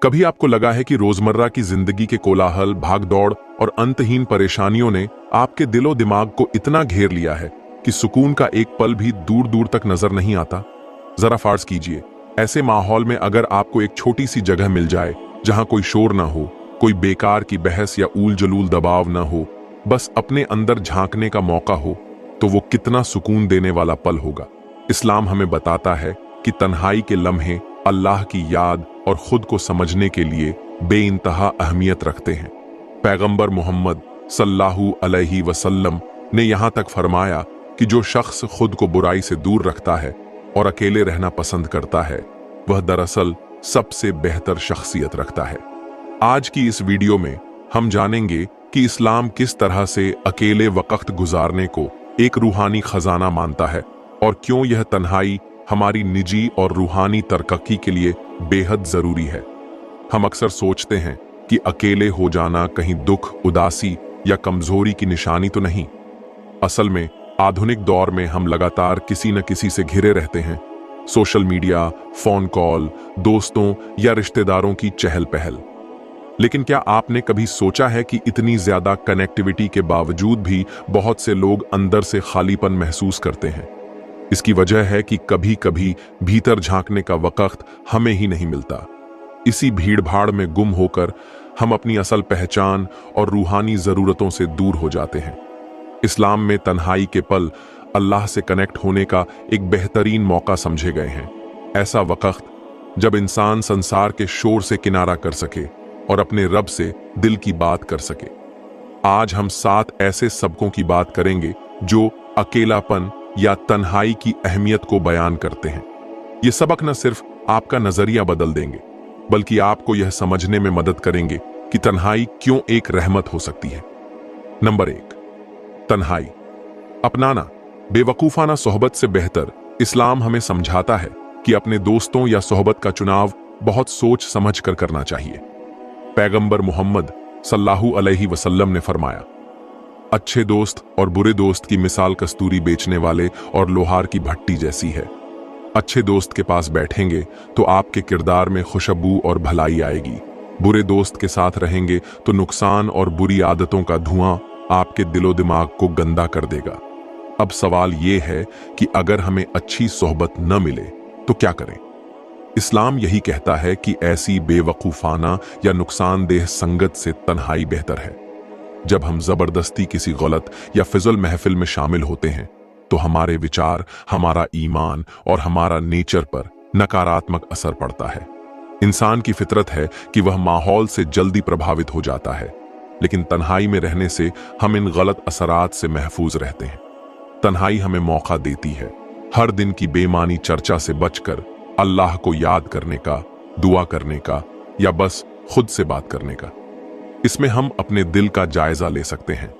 कभी आपको लगा है कि रोजमर्रा की जिंदगी के कोलाहल, भागदौड़ और अंतहीन परेशानियों ने आपके दिलो दिमाग को इतना घेर लिया है कि सुकून का एक पल भी दूर दूर तक नजर नहीं आता? जरा फर्ज कीजिए, ऐसे माहौल में अगर आपको एक छोटी सी जगह मिल जाए जहां कोई शोर ना हो, कोई बेकार की बहस या ऊल जलूल दबाव ना हो, बस अपने अंदर झांकने का मौका हो, तो वो कितना सुकून देने वाला पल होगा। इस्लाम हमें बताता है कि तन्हाई के लम्हे अल्लाह की याद और खुद को समझने के लिए बेइंतहा अहमियत रखते हैं। पैगंबर मोहम्मद सल्लल्लाहु अलैहि वसल्लम ने यहां तक फरमाया कि जो शख्स खुद को बुराई से दूर रखता है और अकेले रहना पसंद करता है, वह दरअसल सबसे बेहतर शख्सियत रखता है। आज की इस वीडियो में हम जानेंगे कि इस्लाम किस तरह से अकेले वक्त गुजारने को एक रूहानी खजाना मानता है और क्यों यह तन्हाई हमारी निजी और रूहानी तरक्की के लिए बेहद जरूरी है। हम अक्सर सोचते हैं कि अकेले हो जाना कहीं दुख, उदासी या कमजोरी की निशानी तो नहीं। असल में आधुनिक दौर में हम लगातार किसी न किसी से घिरे रहते हैं। सोशल मीडिया, फोन कॉल, दोस्तों या रिश्तेदारों की चहल पहल। लेकिन क्या आपने कभी सोचा है कि इतनी ज्यादा कनेक्टिविटी के बावजूद भी बहुत से लोग अंदर से खालीपन महसूस करते हैं? इसकी वजह है कि कभी कभी भीतर झांकने का वक्त हमें ही नहीं मिलता। इसी भीड़ भाड़ में गुम होकर हम अपनी असल पहचान और रूहानी जरूरतों से दूर हो जाते हैं। इस्लाम में तन्हाई के पल अल्लाह से कनेक्ट होने का एक बेहतरीन मौका समझे गए हैं। ऐसा वक्त जब इंसान संसार के शोर से किनारा कर सके और अपने रब से दिल की बात कर सके। आज हम 7 ऐसे सबकों की बात करेंगे जो अकेलापन या तन्हाई की अहमियत को बयान करते हैं। ये सबक न सिर्फ आपका नजरिया बदल देंगे, बल्कि आपको यह समझने में मदद करेंगे कि तन्हाई क्यों एक रहमत हो सकती है। नंबर 1, तन्हाई अपनाना। बेवकूफाना सोहबत से बेहतर इस्लाम हमें समझाता है कि अपने दोस्तों या सोहबत का चुनाव बहुत सोच समझ कर करना चाहिए। पैगंबर मोहम्मद सल्लल्लाहु अलैहि वसल्लम ने फरमाया, अच्छे दोस्त और बुरे दोस्त की मिसाल कस्तूरी बेचने वाले और लोहार की भट्टी जैसी है। अच्छे दोस्त के पास बैठेंगे तो आपके किरदार में खुशबू और भलाई आएगी। बुरे दोस्त के साथ रहेंगे तो नुकसान और बुरी आदतों का धुआं आपके दिलो दिमाग को गंदा कर देगा। अब सवाल यह है कि अगर हमें अच्छी सोहबत न मिले तो क्या करें? इस्लाम यही कहता है कि ऐसी बेवकूफाना या नुकसानदेह संगत से तन्हाई बेहतर है। जब हम जबरदस्ती किसी गलत या फिजुल महफिल में शामिल होते हैं तो हमारे विचार, हमारा ईमान और हमारा नेचर पर नकारात्मक असर पड़ता है। इंसान की फितरत है कि वह माहौल से जल्दी प्रभावित हो जाता है, लेकिन तन्हाई में रहने से हम इन गलत असरात से महफूज रहते हैं। तन्हाई हमें मौका देती है हर दिन की बेमानी चर्चा से बचकर अल्लाह को याद करने का, दुआ करने का या बस खुद से बात करने का। इसमें हम अपने दिल का जायजा ले सकते हैं,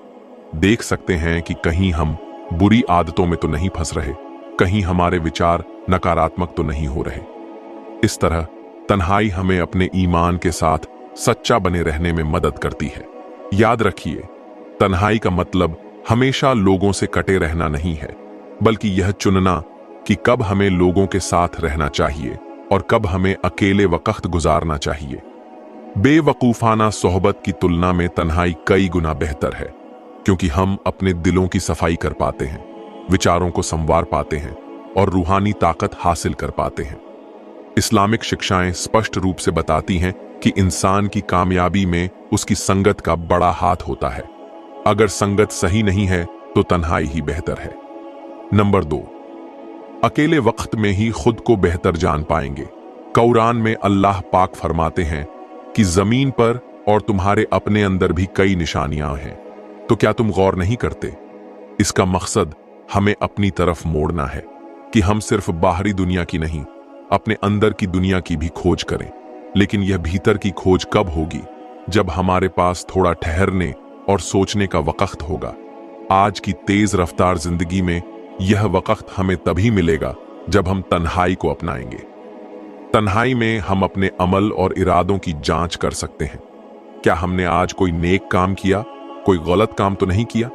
देख सकते हैं कि कहीं हम बुरी आदतों में तो नहीं फंस रहे, कहीं हमारे विचार नकारात्मक तो नहीं हो रहे। इस तरह तन्हाई हमें अपने ईमान के साथ सच्चा बने रहने में मदद करती है। याद रखिए, तन्हाई का मतलब हमेशा लोगों से कटे रहना नहीं है, बल्कि यह चुनना कि कब हमें लोगों के साथ रहना चाहिए और कब हमें अकेले वक्त गुजारना चाहिए। बेवकूफाना सोहबत की तुलना में तन्हाई कई गुना बेहतर है, क्योंकि हम अपने दिलों की सफाई कर पाते हैं, विचारों को संवार पाते हैं और रूहानी ताकत हासिल कर पाते हैं। इस्लामिक शिक्षाएं स्पष्ट रूप से बताती हैं कि इंसान की कामयाबी में उसकी संगत का बड़ा हाथ होता है। अगर संगत सही नहीं है तो तन्हाई ही बेहतर है। नंबर 2, अकेले वक्त में ही खुद को बेहतर जान पाएंगे। कुरान में अल्लाह पाक फरमाते हैं कि जमीन पर और तुम्हारे अपने अंदर भी कई निशानियां हैं, तो क्या तुम गौर नहीं करते? इसका मकसद हमें अपनी तरफ मोड़ना है कि हम सिर्फ बाहरी दुनिया की नहीं, अपने अंदर की दुनिया की भी खोज करें। लेकिन यह भीतर की खोज कब होगी? जब हमारे पास थोड़ा ठहरने और सोचने का वक्त होगा। आज की तेज रफ्तार जिंदगी में यह वक्त हमें तभी मिलेगा जब हम तन्हाई को अपनाएंगे। तन्हाई में हम अपने अमल और इरादों की जांच कर सकते हैं। क्या हमने आज कोई नेक काम किया, कोई गलत काम तो नहीं किया?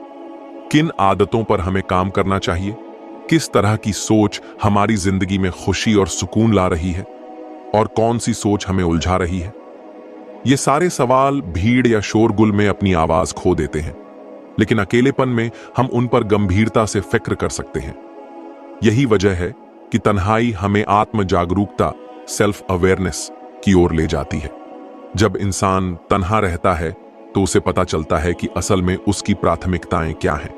किन आदतों पर हमें काम करना चाहिए? किस तरह की सोच हमारी जिंदगी में खुशी और सुकून ला रही है और कौन सी सोच हमें उलझा रही है? ये सारे सवाल भीड़ या शोरगुल में अपनी आवाज खो देते हैं, लेकिन अकेलेपन में हम उन पर गंभीरता से फिक्र कर सकते हैं। यही वजह है कि तन्हाई हमें आत्म जागरूकता, सेल्फ अवेयरनेस की ओर ले जाती है। जब इंसान तन्हा रहता है तो उसे पता चलता है कि असल में उसकी प्राथमिकताएं क्या हैं।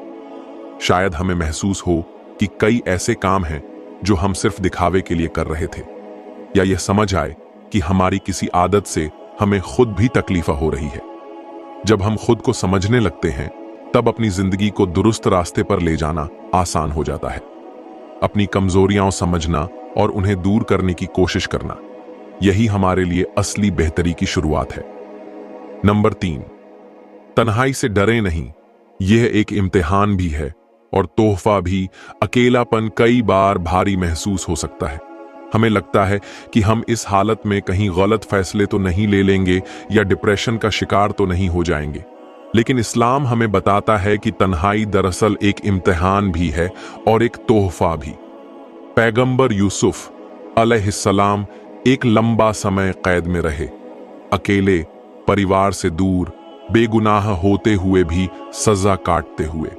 शायद हमें महसूस हो कि कई ऐसे काम हैं जो हम सिर्फ दिखावे के लिए कर रहे थे, या यह समझ आए कि हमारी किसी आदत से हमें खुद भी तकलीफ हो रही है। जब हम खुद को समझने लगते हैं तब अपनी जिंदगी को दुरुस्त रास्ते पर ले जाना आसान हो जाता है। अपनी कमजोरियां समझना और उन्हें दूर करने की कोशिश करना, यही हमारे लिए असली बेहतरी की शुरुआत है। नंबर 3, तन्हाई से डरे नहीं। यह एक इम्तिहान भी है और तोहफा भी। अकेलापन कई बार भारी महसूस हो सकता है। हमें लगता है कि हम इस हालत में कहीं गलत फैसले तो नहीं ले लेंगे या डिप्रेशन का शिकार तो नहीं हो जाएंगे। लेकिन इस्लाम हमें बताता है कि तन्हाई दरअसल एक इम्तिहान भी है और एक तोहफा भी। पैगंबर यूसुफ अलैहिस्सलाम एक लंबा समय कैद में रहे, अकेले, परिवार से दूर, बेगुनाह होते हुए भी सजा काटते हुए।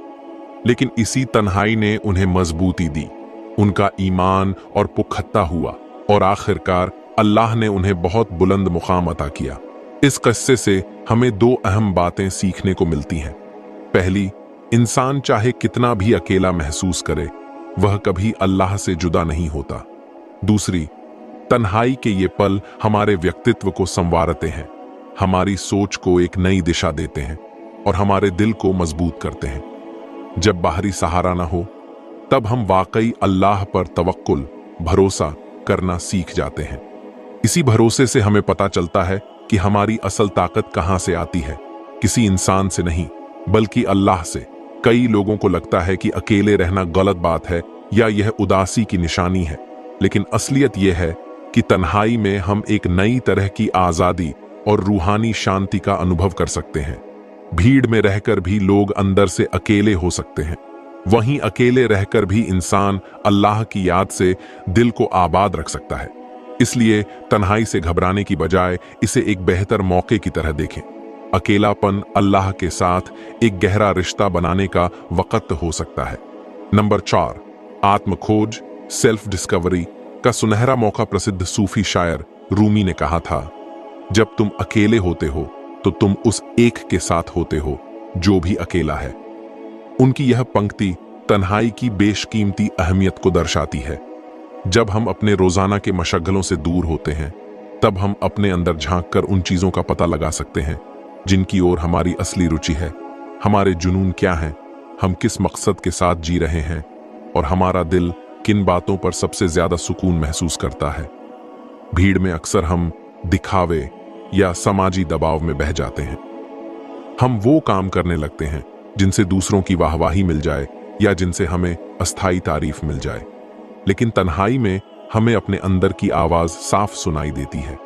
लेकिन इसी तन्हाई ने उन्हें मजबूती दी, उनका ईमान और पुख्ता हुआ और आखिरकार अल्लाह ने उन्हें बहुत बुलंद मुकाम अता किया। इस किस्से से हमें 2 अहम बातें सीखने को मिलती हैं। पहली, इंसान चाहे कितना भी अकेला महसूस करे, वह कभी अल्लाह से जुदा नहीं होता। दूसरी, तन्हाई के ये पल हमारे व्यक्तित्व को संवारते हैं, हमारी सोच को एक नई दिशा देते हैं और हमारे दिल को मजबूत करते हैं। जब बाहरी सहारा ना हो तब हम वाकई अल्लाह पर तवक्कुल, भरोसा करना सीख जाते हैं। इसी भरोसे से हमें पता चलता है कि हमारी असल ताकत कहां से आती है, किसी इंसान से नहीं बल्कि अल्लाह से। कई लोगों को लगता है कि अकेले रहना गलत बात है या यह उदासी की निशानी है, लेकिन असलियत यह है कि तन्हाई में हम एक नई तरह की आजादी और रूहानी शांति का अनुभव कर सकते हैं। भीड़ में रहकर भी लोग अंदर से अकेले हो सकते हैं, वहीं अकेले रहकर भी इंसान अल्लाह की याद से दिल को आबाद रख सकता है। इसलिए तन्हाई से घबराने की बजाय इसे एक बेहतर मौके की तरह देखें। अकेलापन अल्लाह के साथ एक गहरा रिश्ता बनाने का वक्त हो सकता है। नंबर 4, आत्मखोज, सेल्फ डिस्कवरी का सुनहरा मौका। प्रसिद्ध सूफी शायर रूमी ने कहा था, जब तुम अकेले होते हो तो तुम उस एक के साथ होते हो जो भी अकेला है। उनकी यह पंक्ति तन्हाई की बेशकीमती अहमियत को दर्शाती है। जब हम अपने रोजाना के मशगलों से दूर होते हैं तब हम अपने अंदर झांककर उन चीजों का पता लगा सकते हैं जिनकी ओर हमारी असली रुचि है। हमारे जुनून क्या हैं, हम किस मकसद के साथ जी रहे हैं और हमारा दिल किन बातों पर सबसे ज्यादा सुकून महसूस करता है। भीड़ में अक्सर हम दिखावे या समाजी दबाव में बह जाते हैं। हम वो काम करने लगते हैं जिनसे दूसरों की वाहवाही मिल जाए या जिनसे हमें अस्थाई तारीफ मिल जाए। लेकिन तन्हाई में हमें अपने अंदर की आवाज साफ सुनाई देती है,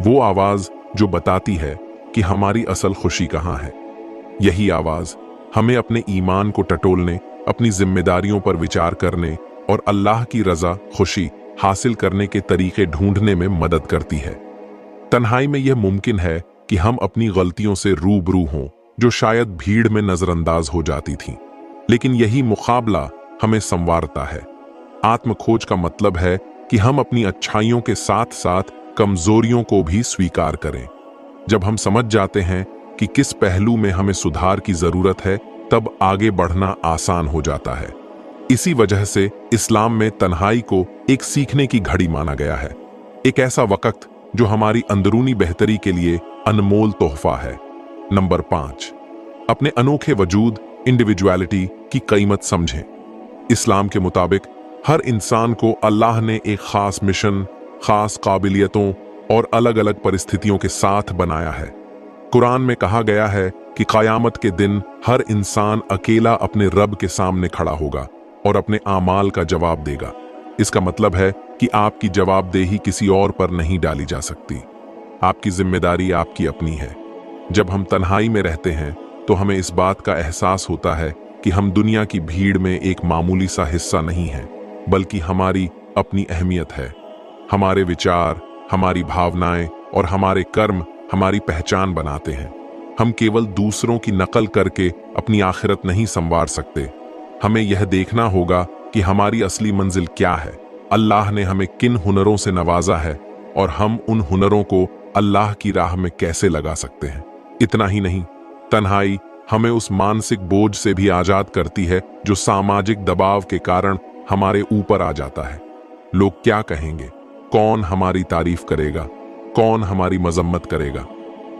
वो आवाज जो बताती है कि हमारी असल खुशी कहाँ है। यही आवाज हमें अपने ईमान को टटोलने, अपनी जिम्मेदारियों पर विचार करने और अल्लाह की रजा, खुशी हासिल करने के तरीके ढूंढने में मदद करती है। तन्हाई में यह मुमकिन है कि हम अपनी गलतियों से रूबरू हों जो शायद भीड़ में नजरअंदाज हो जाती थीं, लेकिन यही मुकाबला हमें संवारता है। आत्मखोज का मतलब है कि हम अपनी अच्छाइयों के साथ साथ कमजोरियों को भी स्वीकार करें। जब हम समझ जाते हैं कि किस पहलू में हमें सुधार की जरूरत है, तब आगे बढ़ना आसान हो जाता है। इसी वजह से इस्लाम में तन्हाई को एक सीखने की घड़ी माना गया है, एक ऐसा वक्त जो हमारी अंदरूनी बेहतरी के लिए अनमोल तोहफा है। नंबर 5, अपने अनोखे वजूद, इंडिविजुअलिटी की कीमत समझें। इस्लाम के मुताबिक हर इंसान को अल्लाह ने एक खास मिशन, खास काबिलियतों और अलग अलग परिस्थितियों के साथ बनाया है। कुरान में कहा गया है कि क़यामत के दिन हर इंसान अकेला अपने रब के सामने खड़ा होगा और अपने आमाल का जवाब देगा। इसका मतलब है कि आपकी जवाबदेही किसी और पर नहीं डाली जा सकती। आपकी जिम्मेदारी आपकी अपनी है। जब हम तन्हाई में रहते हैं तो हमें इस बात का एहसास होता है कि हम दुनिया की भीड़ में एक मामूली सा हिस्सा नहीं हैं, बल्कि हमारी अपनी अहमियत है। हमारे विचार, हमारी भावनाएं और हमारे कर्म हमारी पहचान बनाते हैं। हम केवल दूसरों की नकल करके अपनी आखिरत नहीं संवार सकते। हमें यह देखना होगा कि हमारी असली मंजिल क्या है, अल्लाह ने हमें किन हुनरों से नवाजा है और हम उन हुनरों को अल्लाह की राह में कैसे लगा सकते हैं। इतना ही नहीं, तन्हाई हमें उस मानसिक बोझ से भी आजाद करती है जो सामाजिक दबाव के कारण हमारे ऊपर आ जाता है। लोग क्या कहेंगे, कौन हमारी तारीफ करेगा, कौन हमारी मजम्मत करेगा।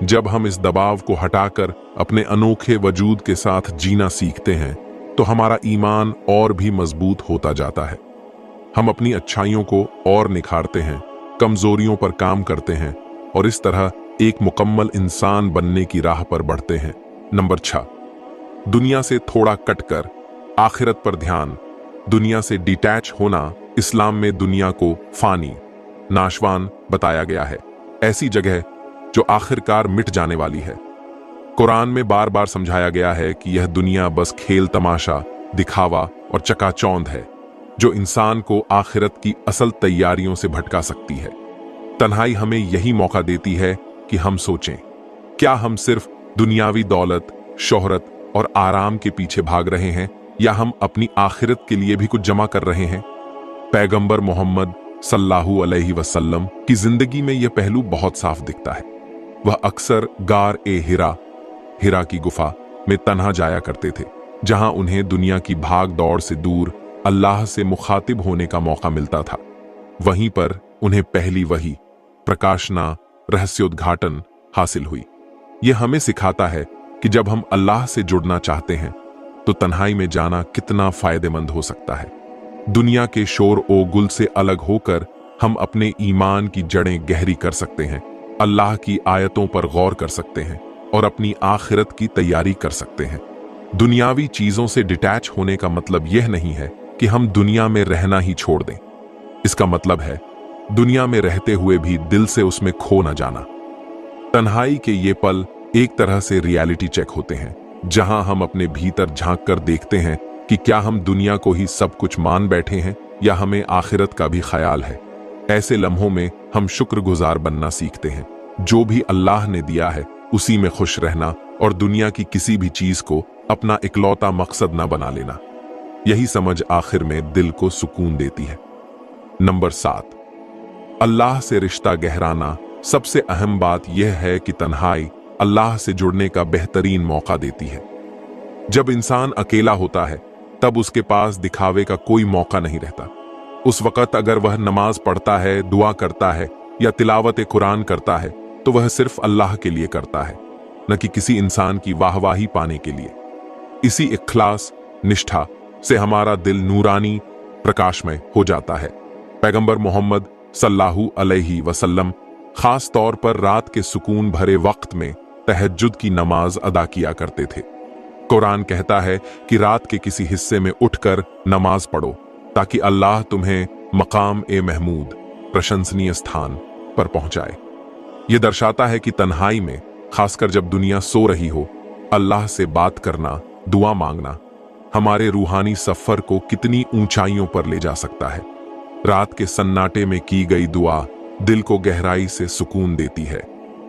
जब हम इस दबाव को हटाकर अपने अनोखे वजूद के साथ जीना सीखते हैं तो हमारा ईमान और भी मजबूत होता जाता है। हम अपनी अच्छाइयों को और निखारते हैं, कमजोरियों पर काम करते हैं और इस तरह एक मुकम्मल इंसान बनने की राह पर बढ़ते हैं। नंबर 6, दुनिया से थोड़ा कटकर आखिरत पर ध्यान। दुनिया से डिटैच होना इस्लाम में दुनिया को फानी, नाशवान बताया गया है, ऐसी जगह जो आखिरकार मिट जाने वाली है। कुरान में बार बार समझाया गया है कि यह दुनिया बस खेल तमाशा, दिखावा और चकाचौंध है जो इंसान को आखिरत की असल तैयारियों से भटका सकती है। तन्हाई हमें यही मौका देती है कि हम सोचें, क्या हम सिर्फ दुनियावी दौलत, शोहरत और आराम के पीछे भाग रहे हैं या हम अपनी आखिरत के लिए भी कुछ जमा कर रहे हैं। पैगंबर मोहम्मद सल्लल्लाहु अलैहि वसल्लम की जिंदगी में यह पहलू बहुत साफ दिखता है। वह अक्सर गार ए हिरा की गुफा में तन्हा जाया करते थे, जहां उन्हें दुनिया की भाग दौड़ से दूर अल्लाह से मुखातिब होने का मौका मिलता था। वहीं पर उन्हें पहली वही, प्रकाशना, रहस्योद्घाटन हासिल हुई। यह हमें सिखाता है कि जब हम अल्लाह से जुड़ना चाहते हैं तो तन्हाई में जाना कितना फायदेमंद हो सकता है। दुनिया के शोर ओ गुल से अलग होकर हम अपने ईमान की जड़ें गहरी कर सकते हैं, अल्लाह की आयतों पर गौर कर सकते हैं और अपनी आखिरत की तैयारी कर सकते हैं। दुनियावी चीजों से डिटैच होने का मतलब यह नहीं है कि हम दुनिया में रहना ही छोड़ दें। इसका मतलब है दुनिया में रहते हुए भी दिल से उसमें खो न जाना। तन्हाई के ये पल एक तरह से रियलिटी चेक होते हैं, जहां हम अपने भीतर झांक कर देखते हैं कि क्या हम दुनिया को ही सब कुछ मान बैठे हैं या हमें आखिरत का भी ख्याल है। ऐसे लम्हों में हम शुक्रगुजार बनना सीखते हैं। जो भी अल्लाह ने दिया है उसी में खुश रहना और दुनिया की किसी भी चीज को अपना इकलौता मकसद न बना लेना। यही समझ आखिर में दिल को सुकून देती है। नंबर 7, अल्लाह से रिश्ता गहराना। सबसे अहम बात यह है कि तन्हाई अल्लाह से जुड़ने का बेहतरीन मौका देती है। जब इंसान अकेला होता है तब उसके पास दिखावे का कोई मौका नहीं रहता। उस वक़्त अगर वह नमाज पढ़ता है, दुआ करता है या तिलावत कुरान करता है तो वह सिर्फ अल्लाह के लिए करता है, न कि किसी इंसान की वाहवाही पाने के लिए। इसी इखलास, निष्ठा से हमारा दिल नूरानी, प्रकाशमय हो जाता है। पैगंबर मोहम्मद सल्लल्लाहु अलैहि वसल्लम खास तौर पर रात के सुकून भरे वक्त में तहज्जुद की नमाज अदा किया करते थे। कुरान कहता है कि रात के किसी हिस्से में उठकर नमाज पढ़ो ताकि अल्लाह तुम्हें मकाम ए महमूद, प्रशंसनीय स्थान पर पहुंचाए। यह दर्शाता है कि तन्हाई में, खासकर जब दुनिया सो रही हो, अल्लाह से बात करना, दुआ मांगना हमारे रूहानी सफर को कितनी ऊंचाइयों पर ले जा सकता है। रात के सन्नाटे में की गई दुआ दिल को गहराई से सुकून देती है,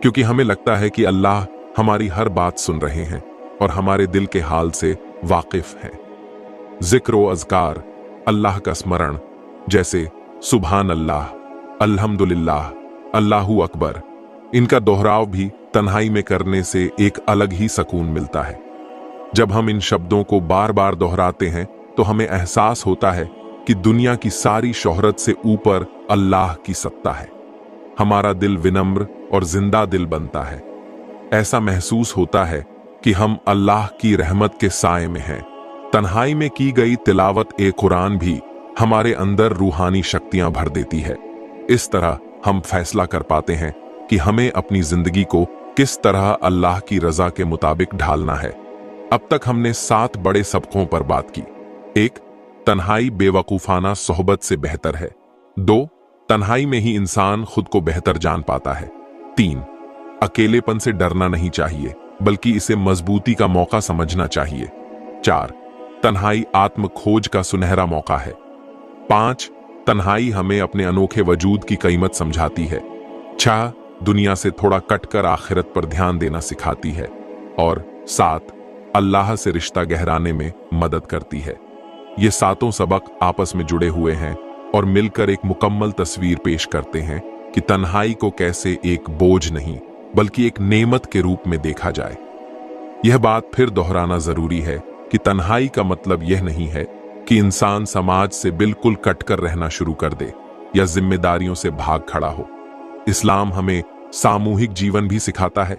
क्योंकि हमें लगता है कि अल्लाह हमारी हर बात सुन रहे हैं और हमारे दिल के हाल से वाकिफ हैं। जिक्र व अज़कार, अल्लाह का स्मरण, जैसे सुभान अल्लाह, अल्हम्दुलिल्लाह, अल्लाहू अकबर, इनका दोहराव भी तन्हाई में करने से एक अलग ही सुकून मिलता है। जब हम इन शब्दों को बार बार दोहराते हैं तो हमें एहसास होता है कि दुनिया की सारी शोहरत से ऊपर अल्लाह की सत्ता है। हमारा दिल विनम्र और जिंदा दिल बनता है। ऐसा महसूस होता है कि हम अल्लाह की रहमत के साए में हैं। तन्हाई में की गई तिलावत कुरान भी हमारे अंदर रूहानी शक्तियां भर देती है। इस तरह हम फैसला कर पाते हैं कि हमें अपनी जिंदगी को किस तरह अल्लाह की रजा के मुताबिक ढालना है। अब तक हमने 7 बड़े सबकों पर बात की। 1, तन्हाई बेवकूफाना सोहबत से बेहतर है। 2, तन्हाई में ही इंसान खुद को बेहतर जान पाता है। 3, अकेलेपन से डरना नहीं चाहिए बल्कि इसे मजबूती का मौका समझना चाहिए। 4, तन्हाई आत्म खोज का सुनहरा मौका है। 5, तन्हाई हमें अपने अनोखे वजूद की कीमत समझाती है। 6, दुनिया से थोड़ा कटकर आखिरत पर ध्यान देना सिखाती है, और 7 अल्लाह से रिश्ता गहराने में मदद करती है। ये सातों सबक आपस में जुड़े हुए हैं और मिलकर एक मुकम्मल तस्वीर पेश करते हैं कि तन्हाई को कैसे एक बोझ नहीं बल्कि एक नेमत के रूप में देखा जाए। यह बात फिर दोहराना जरूरी है कि तन्हाई का मतलब यह नहीं है कि इंसान समाज से बिल्कुल कटकर रहना शुरू कर दे या जिम्मेदारियों से भाग खड़ा हो। इस्लाम हमें सामूहिक जीवन भी सिखाता है।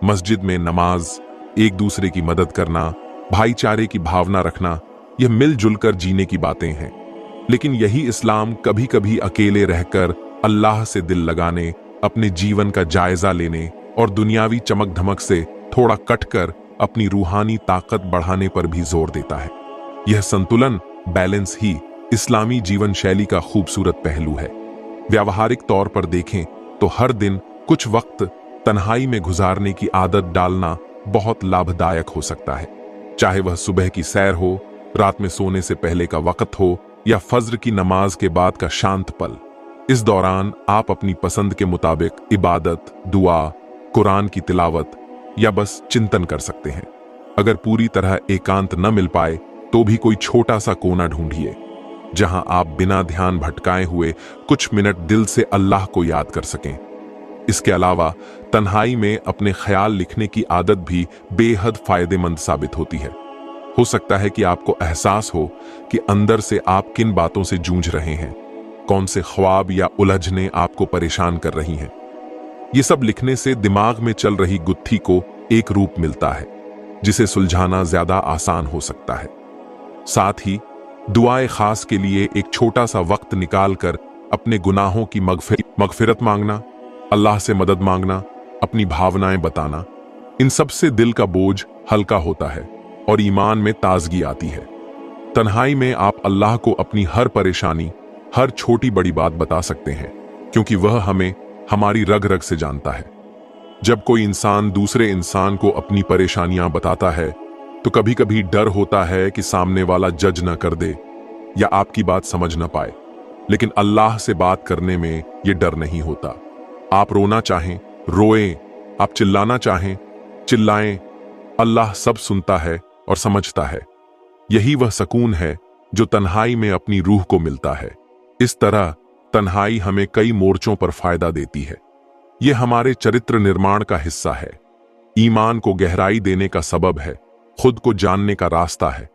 मस्जिद में नमाज, एक दूसरे की मदद करना, भाईचारे की भावना रखना, यह मिलजुल कर जीने की बातें हैं। लेकिन यही इस्लाम कभी कभी अकेले रहकर अल्लाह से दिल लगाने, अपने जीवन का जायजा लेने और दुनियावी चमक धमक से थोड़ा कटकर अपनी रूहानी ताकत बढ़ाने पर भी जोर देता है। यह संतुलन, बैलेंस ही इस्लामी जीवन शैली का खूबसूरत पहलू है। व्यावहारिक तौर पर देखें तो हर दिन कुछ वक्त तन्हाई में गुजारने की आदत डालना बहुत लाभदायक हो सकता है। चाहे वह सुबह की सैर हो, रात में सोने से पहले का वक्त हो या फज्र की नमाज के बाद का शांत पल। इस दौरान आप अपनी पसंद के मुताबिक इबादत, दुआ, कुरान की तिलावत या बस चिंतन कर सकते हैं। अगर पूरी तरह एकांत न मिल पाए तो भी कोई छोटा सा कोना ढूंढिए जहां आप बिना ध्यान भटकाए हुए कुछ मिनट दिल से अल्लाह को याद कर सकें। इसके अलावा तन्हाई में अपने ख्याल लिखने की आदत भी बेहद फायदेमंद साबित होती है। हो सकता है कि आपको एहसास हो कि अंदर से आप किन बातों से जूझ रहे हैं, कौन से ख्वाब या उलझनें आपको परेशान कर रही हैं। ये सब लिखने से दिमाग में चल रही गुत्थी को एक रूप मिलता है जिसे सुलझाना ज्यादा आसान हो सकता है। साथ ही दुआए खास के लिए एक छोटा सा वक्त निकालकर अपने गुनाहों की मगफिरत मांगना, अल्लाह से मदद मांगना, अपनी भावनाएं बताना, इन सब से दिल का बोझ हल्का होता है और ईमान में ताजगी आती है। तन्हाई में आप अल्लाह को अपनी हर परेशानी, हर छोटी बड़ी बात बता सकते हैं, क्योंकि वह हमें हमारी रग रग से जानता है। जब कोई इंसान दूसरे इंसान को अपनी परेशानियां बताता है तो कभी कभी डर होता है कि सामने वाला जज न कर दे या आपकी बात समझ न पाए, लेकिन अल्लाह से बात करने में यह डर नहीं होता। आप रोना चाहें रोएं, आप चिल्लाना चाहें चिल्लाएं, अल्लाह सब सुनता है और समझता है। यही वह सुकून है जो तन्हाई में अपनी रूह को मिलता है। इस तरह तन्हाई हमें कई मोर्चों पर फायदा देती है। यह हमारे चरित्र निर्माण का हिस्सा है, ईमान को गहराई देने का सबब है, खुद को जानने का रास्ता है,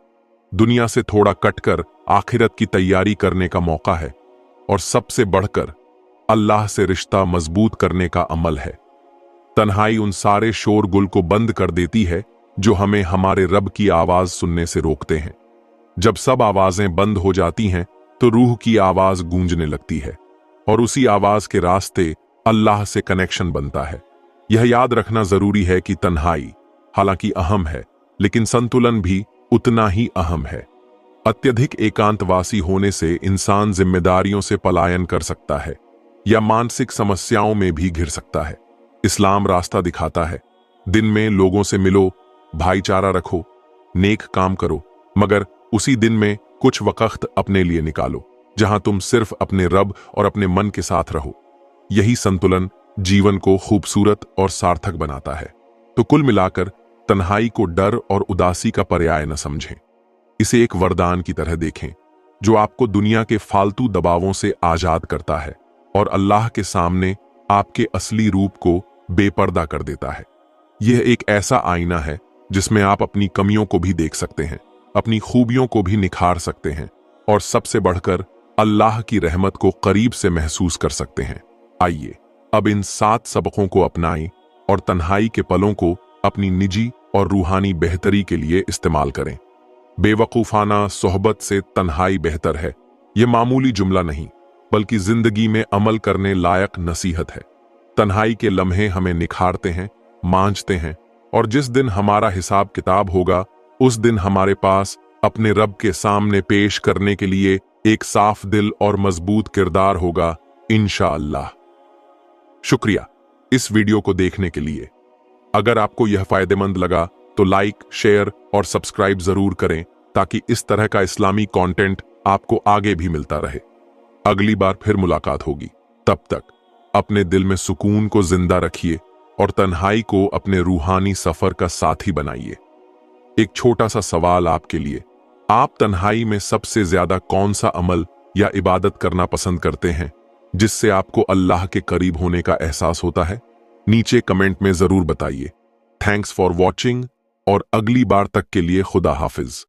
दुनिया से थोड़ा कटकर आखिरत की तैयारी करने का मौका है और सबसे बढ़कर अल्लाह से रिश्ता मजबूत करने का अमल है। तन्हाई उन सारे शोरगुल को बंद कर देती है जो हमें हमारे रब की आवाज सुनने से रोकते हैं। जब सब आवाजें बंद हो जाती हैं तो रूह की आवाज गूंजने लगती है और उसी आवाज के रास्ते अल्लाह से कनेक्शन बनता है। यह याद रखना जरूरी है कि तन्हाई हालांकि अहम है, लेकिन संतुलन भी उतना ही अहम है। अत्यधिक एकांतवासी होने से इंसान जिम्मेदारियों से पलायन कर सकता है या मानसिक समस्याओं में भी घिर सकता है। इस्लाम रास्ता दिखाता है, दिन में लोगों से मिलो, भाईचारा रखो, नेक काम करो, मगर उसी दिन में कुछ वक्त अपने लिए निकालो जहां तुम सिर्फ अपने रब और अपने मन के साथ रहो। यही संतुलन जीवन को खूबसूरत और सार्थक बनाता है। तो कुल मिलाकर तन्हाई को डर और उदासी का पर्याय न समझें, इसे एक वरदान की तरह देखें जो आपको दुनिया के फालतू दबावों से आजाद करता है और अल्लाह के सामने आपके असली रूप को बेपर्दा कर देता है। यह एक ऐसा आईना है जिसमें आप अपनी कमियों को भी देख सकते हैं, अपनी खूबियों को भी निखार सकते हैं और सबसे बढ़कर अल्लाह की रहमत को करीब से महसूस कर सकते हैं। आइए अब इन 7 सबकों को अपनाएं और तन्हाई के पलों को अपनी निजी और रूहानी बेहतरी के लिए इस्तेमाल करें। बेवकूफाना सोहबत से तन्हाई बेहतर है, यह मामूली जुमला नहीं बल्कि जिंदगी में अमल करने लायक नसीहत है। तन्हाई के लम्हे हमें निखारते हैं, मांझते हैं और जिस दिन हमारा हिसाब किताब होगा उस दिन हमारे पास अपने रब के सामने पेश करने के लिए एक साफ दिल और मजबूत किरदार होगा, इंशाअल्लाह। शुक्रिया इस वीडियो को देखने के लिए। अगर आपको यह फायदेमंद लगा तो लाइक, शेयर और सब्सक्राइब जरूर करें ताकि इस तरह का इस्लामी कंटेंट आपको आगे भी मिलता रहे। अगली बार फिर मुलाकात होगी, तब तक अपने दिल में सुकून को जिंदा रखिए और तन्हाई को अपने रूहानी सफर का साथी बनाइए। एक छोटा सा सवाल आपके लिए, आप तन्हाई में सबसे ज्यादा कौन सा अमल या इबादत करना पसंद करते हैं जिससे आपको अल्लाह के करीब होने का एहसास होता है? नीचे कमेंट में जरूर बताइए। थैंक्स फॉर वॉचिंग और अगली बार तक के लिए खुदा हाफिज।